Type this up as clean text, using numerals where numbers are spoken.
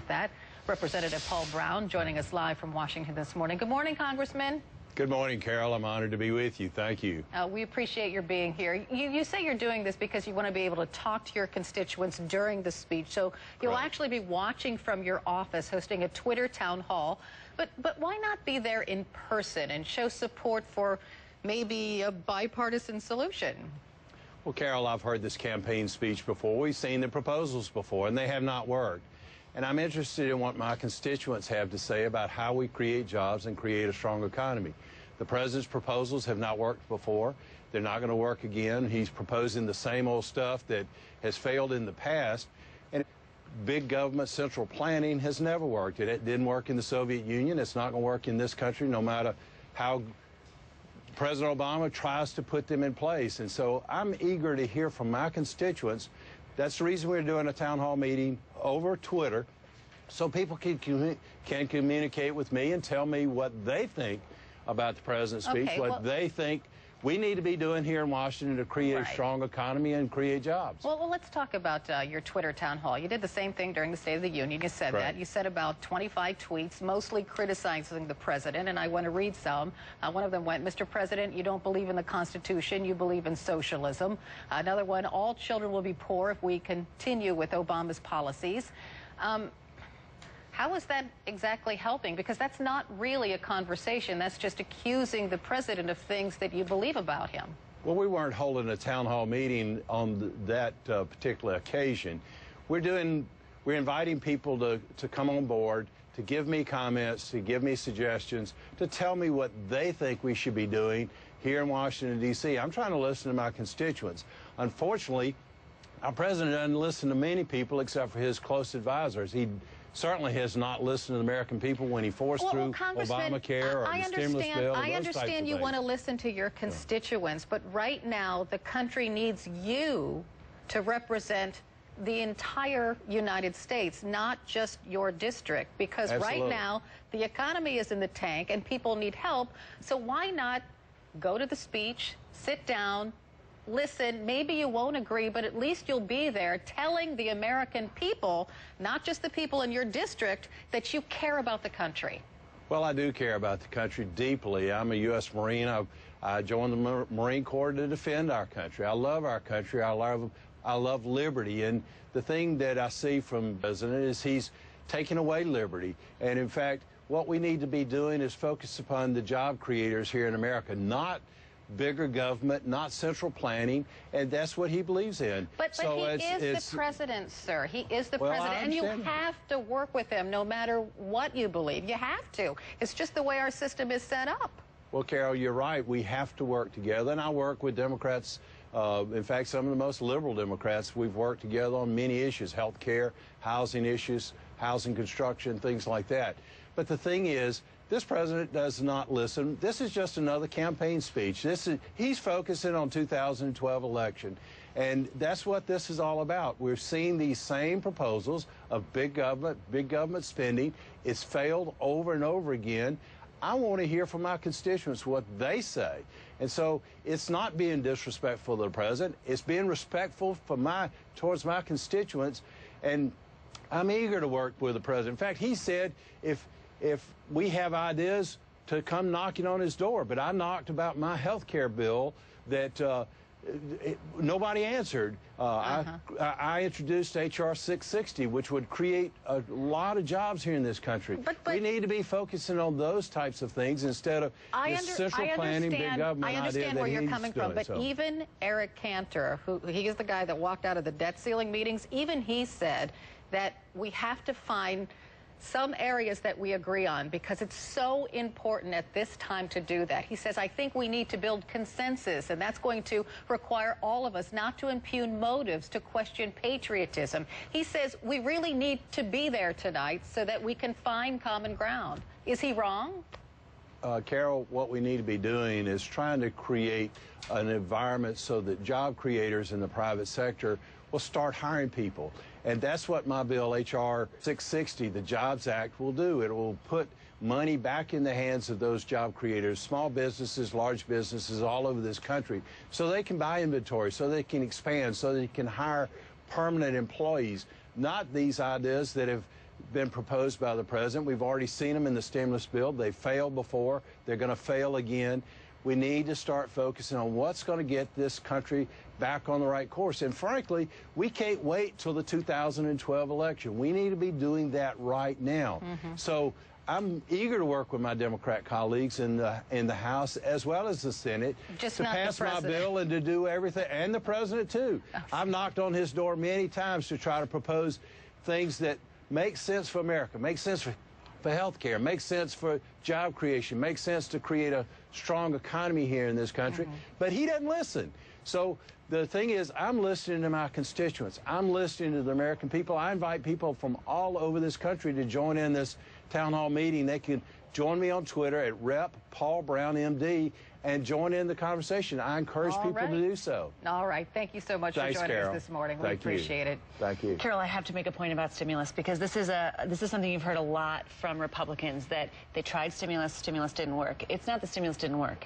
about that. Representative Paul Broun joining us live from Washington this morning. Good morning, Congressman. Good morning, Carol. I'm honored to be with you. Thank you. We appreciate your being here. You say you're doing this because you want to be able to talk to your constituents during the speech. So you'll actually be watching from your office, hosting a Twitter town hall. But why not be there in person and show support for maybe a bipartisan solution? Well, Carol, I've heard this campaign speech before. We've seen the proposals before, and they have not worked. And I'm interested in what my constituents have to say about how we create jobs and create a strong economy. The president's proposals have not worked before. They're not going to work again. He's proposing the same old stuff that has failed in the past. And big government central planning has never worked. It didn't work in the Soviet Union. It's not going to work in this country, no matter how President Obama tries to put them in place. And so I'm eager to hear from my constituents. That's the reason we're doing a town hall meeting over Twitter, so people can communicate with me and tell me what they think about the president's speech, what they think we need to be doing here in Washington to create a strong economy and create jobs. Well, let's talk about your Twitter town hall. You did the same thing during the State of the Union. You said that. You said about 25 tweets, mostly criticizing the president, and I want to read some. One of them went, "Mr. President, you don't believe in the Constitution, you believe in socialism." Another one, "All children will be poor if we continue with Obama's policies." How is that exactly helping? Because that's not really a conversation. That's just accusing the president of things that you believe about him. Well, we weren't holding a town hall meeting on that particular occasion. We're inviting people to come on board, to give me comments, to give me suggestions, to tell me what they think we should be doing here in Washington, D.C. I'm trying to listen to my constituents. Unfortunately, our president doesn't listen to many people except for his close advisors. He certainly has not listened to the American people when he forced through Obamacare or the stimulus bill. I understand you want to listen to your constituents, but right now the country needs you to represent the entire United States, not just your district, because right now the economy is in the tank and people need help. So why not go to the speech, sit down, listen, maybe you won't agree, but at least you'll be there telling the American people, not just the people in your district, that you care about the country. Well, I do care about the country deeply. I'm a U.S. Marine. I joined the Marine Corps to defend our country. I love our country. I love liberty. And the thing that I see from the president is he's taking away liberty. And in fact, what we need to be doing is focus upon the job creators here in America, not bigger government, not central planning, and that's what he believes in. But he is the president, sir. He is the president, and you have to work with him no matter what you believe. You have to. It's just the way our system is set up. Well, Carol, you're right. We have to work together, and I work with Democrats. In fact, some of the most liberal Democrats. We've worked together on many issues, health care, housing issues, housing construction, things like that. But the thing is, this president does not listen. This is just another campaign speech. He's focusing on 2012 election, and that's what this is all about. We're seeing these same proposals of big government spending. It's failed over and over again. I want to hear from my constituents what they say. And so it's not being disrespectful to the president. It's being respectful towards my constituents, and I'm eager to work with the president. In fact, he said if we have ideas to come knocking on his door. But I knocked about my health care bill that nobody answered. I introduced H.R. 660, which would create a lot of jobs here in this country. But we need to be focusing on those types of things instead of this central planning, big government idea. I understand where you're coming from, but even Eric Cantor, he is the guy that walked out of the debt ceiling meetings, even he said that we have to find some areas that we agree on because it's so important at this time to do that. He says, I think we need to build consensus, and that's going to require all of us not to impugn motives, to question patriotism. He says we really need to be there tonight so that we can find common ground. Is he wrong? Carol, what we need to be doing is trying to create an environment so that job creators in the private sector will start hiring people. And that's what my bill, H.R. 660, the Jobs Act, will do. It will put money back in the hands of those job creators, small businesses, large businesses all over this country, so they can buy inventory, so they can expand, so they can hire permanent employees, not these ideas that have been proposed by the president. We've already seen them in the stimulus bill. They failed before. They're going to fail again. We need to start focusing on what's going to get this country back on the right course. And frankly, we can't wait till the 2012 election. We need to be doing that right now. So I'm eager to work with my Democrat colleagues in the House as well as the Senate to pass my bill and to do everything, and the president too. I've knocked on his door many times to try to propose things that make sense for America, make sense for health care, makes sense for job creation, makes sense to create a strong economy here in this country. But he doesn't listen. So the thing is, I'm listening to my constituents. I'm listening to the American people. I invite people from all over this country to join in this town hall meeting. They can join me on Twitter at Rep. Paul Brown, MD, and join in the conversation. I encourage people to do so. All right. Thank you so much for joining us this morning. We appreciate it. Thank you. Carol, I have to make a point about stimulus because this is something you've heard a lot from Republicans, that they tried stimulus didn't work. It's not the stimulus didn't work.